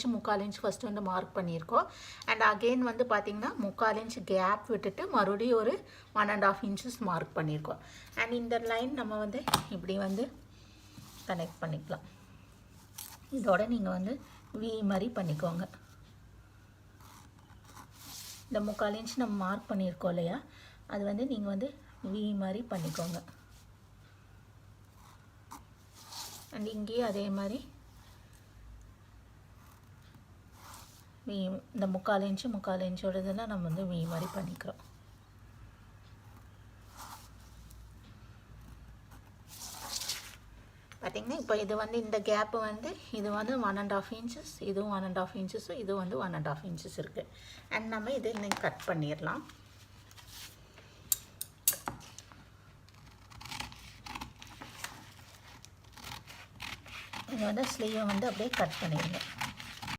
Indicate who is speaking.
Speaker 1: Inch 3/4 inch first வந்து mark பண்ணியிருக்கோம். And again வந்து பார்த்திங்கன்னா 3/4 இன்ச் கேப் விட்டுட்டு மறுபடியும் ஒரு 1.5 இன்ச்சஸ் மார்க் பண்ணியிருக்கோம். அண்ட் இந்த லைன் நம்ம வந்து இப்படி வந்து கனெக்ட் பண்ணிக்கலாம். இதோட நீங்கள் வந்து வி மாதிரி பண்ணிக்கோங்க. இந்த 3/4 இன்ச் நம்ம மார்க் பண்ணியிருக்கோம் இல்லையா, அது வந்து நீங்கள் வந்து வி மாதிரி பண்ணிக்கோங்க. அண்ட் இங்கேயும் அதே மாதிரி வி, இந்த 3/4 இன்ச்சோடதெல்லாம் நம்ம வந்து வி மாதிரி பண்ணிக்கிறோம். பார்த்திங்கன்னா இப்போ இது வந்து இந்த கேப்பு வந்து இது வந்து 1.5 இன்ச்சஸ், இதுவும் 1.5 இன்ச்சஸும், இது வந்து 1.5 இன்ச்சஸ் இருக்குது. அண்ட் நம்ம இதை இன்னும் கட் பண்ணிடலாம். இது வந்து ஸ்லீவை வந்து அப்படியே கட் பண்ணிடுங்க.